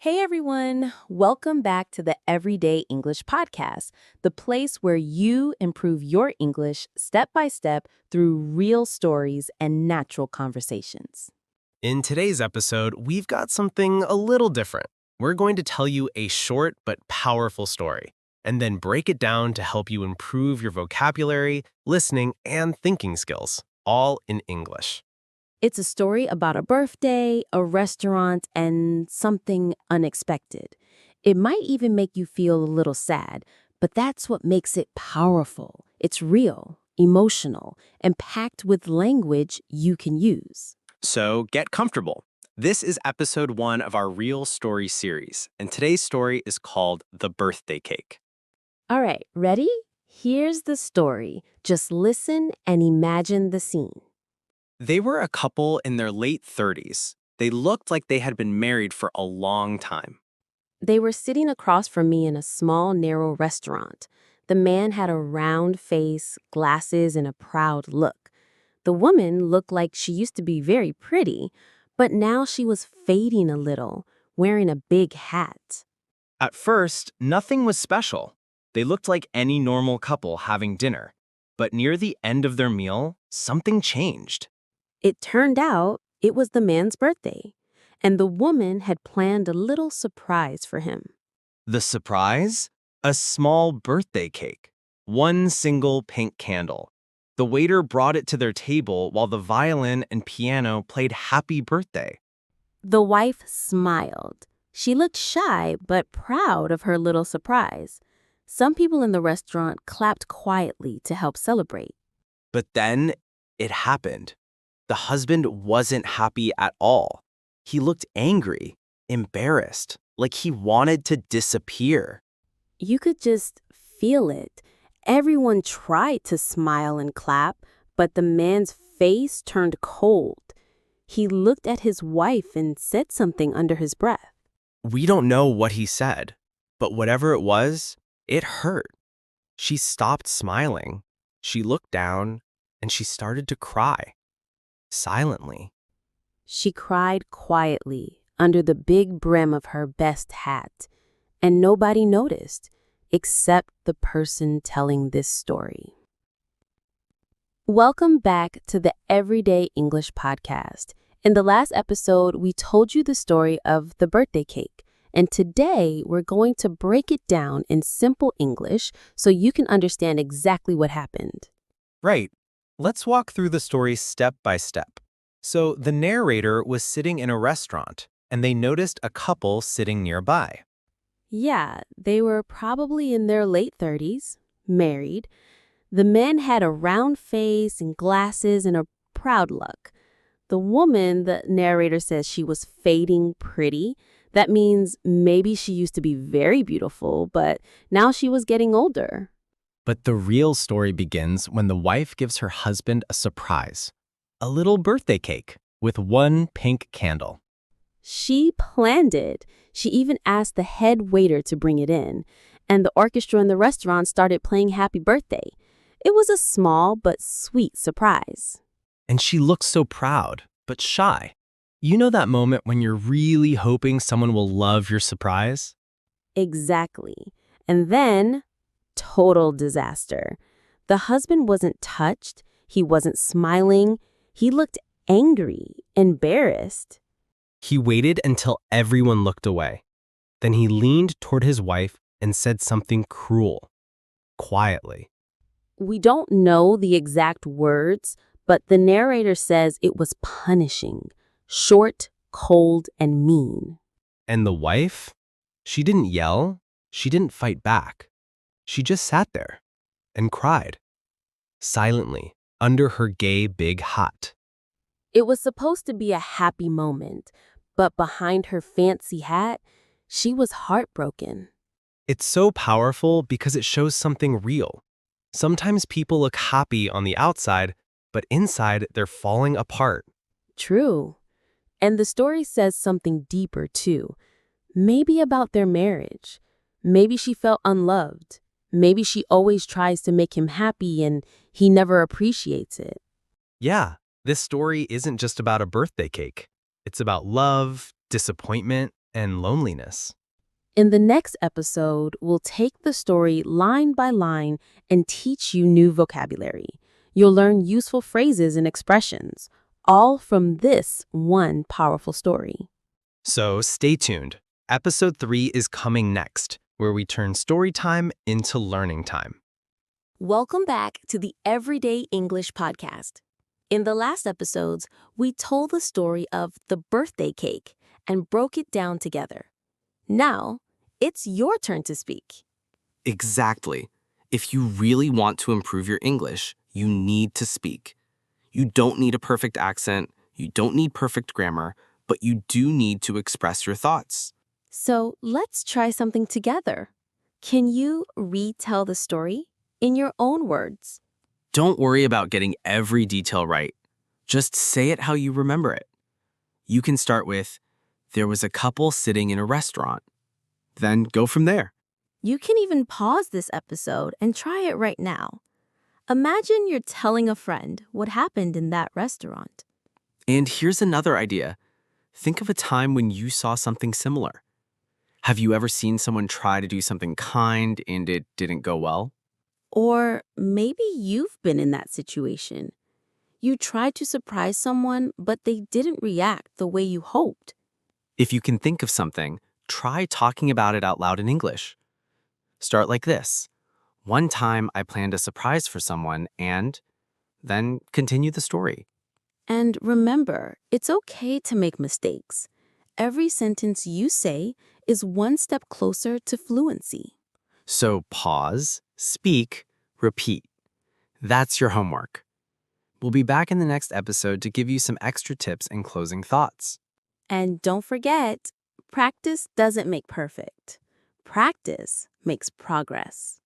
Hey everyone, welcome back to the Everyday English Podcast, the place where you improve your English step by step through real stories and natural conversations. In today's episode, we've got something a little different. We're going to tell you a short but powerful story, and then break it down to help you improve your vocabulary, listening, and thinking skills, all in English. It's a story about a birthday, a restaurant, and something unexpected. It might even make you feel a little sad, but that's what makes it powerful. It's real, emotional, and packed with language you can use. So get comfortable. This is episode 1 of our Real Story series, and today's story is called The Birthday Cake. All right, ready? Here's the story. Just listen and imagine the scene. They were a couple in their late 30s. They looked like they had been married for a long time. They were sitting across from me in a small, narrow restaurant. The man had a round face, glasses, and a proud look. The woman looked like she used to be very pretty, but now she was fading a little, wearing a big hat. At first, nothing was special. They looked like any normal couple having dinner. But near the end of their meal, something changed. It turned out it was the man's birthday, and the woman had planned a little surprise for him. The surprise? A small birthday cake. One single pink candle. The waiter brought it to their table while the violin and piano played Happy Birthday. The wife smiled. She looked shy but proud of her little surprise. Some people in the restaurant clapped quietly to help celebrate. But then it happened. The husband wasn't happy at all. He looked angry, embarrassed, like he wanted to disappear. You could just feel it. Everyone tried to smile and clap, but the man's face turned cold. He looked at his wife and said something under his breath. We don't know what he said, but whatever it was, it hurt. She stopped smiling. She looked down, and she started to cry. Silently. She cried quietly under the big brim of her best hat, and nobody noticed except the person telling this story. Welcome back to the Everyday English Podcast. In the last episode, we told you the story of the birthday cake, and today we're going to break it down in simple English so you can understand exactly what happened. Right. Let's walk through the story step by step. So the narrator was sitting in a restaurant, and they noticed a couple sitting nearby. Yeah, they were probably in their late 30s, married. The man had a round face and glasses and a proud look. The woman, the narrator says she was fading pretty. That means maybe she used to be very beautiful, but now she was getting older. But the real story begins when the wife gives her husband a surprise. A little birthday cake with one pink candle. She planned it. She even asked the head waiter to bring it in, and the orchestra in the restaurant started playing Happy Birthday. It was a small but sweet surprise. And she looked so proud, but shy. You know that moment when you're really hoping someone will love your surprise? Exactly. And then, total disaster. The husband wasn't touched. He wasn't smiling. He looked angry, embarrassed. He waited until everyone looked away. Then he leaned toward his wife and said something cruel, quietly. We don't know the exact words, but the narrator says it was punishing, short, cold, and mean. And the wife? She didn't yell. She didn't fight back. She just sat there and cried, silently, under her gay big hat. It was supposed to be a happy moment, but behind her fancy hat, she was heartbroken. It's so powerful because it shows something real. Sometimes people look happy on the outside, but inside they're falling apart. True. And the story says something deeper, too. Maybe about their marriage. Maybe she felt unloved. Maybe she always tries to make him happy and he never appreciates it. Yeah, this story isn't just about a birthday cake. It's about love, disappointment, and loneliness. In the next episode, we'll take the story line by line and teach you new vocabulary. You'll learn useful phrases and expressions, all from this one powerful story. So stay tuned. Episode 3 is coming next, where we turn story time into learning time. Welcome back to the Everyday English Podcast. In the last episodes, we told the story of the birthday cake and broke it down together. Now, it's your turn to speak. Exactly. If you really want to improve your English, you need to speak. You don't need a perfect accent, you don't need perfect grammar, but you do need to express your thoughts. So let's try something together. Can you retell the story in your own words? Don't worry about getting every detail right. Just say it how you remember it. You can start with, there was a couple sitting in a restaurant. Then go from there. You can even pause this episode and try it right now. Imagine you're telling a friend what happened in that restaurant. And here's another idea. Think of a time when you saw something similar. Have you ever seen someone try to do something kind and it didn't go well? Or maybe you've been in that situation. You tried to surprise someone, but they didn't react the way you hoped. If you can think of something, try talking about it out loud in English. Start like this. One time I planned a surprise for someone and then continue the story. And remember, it's okay to make mistakes. Every sentence you say is one step closer to fluency. So pause, speak, repeat. That's your homework. We'll be back in the next episode to give you some extra tips and closing thoughts. And don't forget, practice doesn't make perfect. Practice makes progress.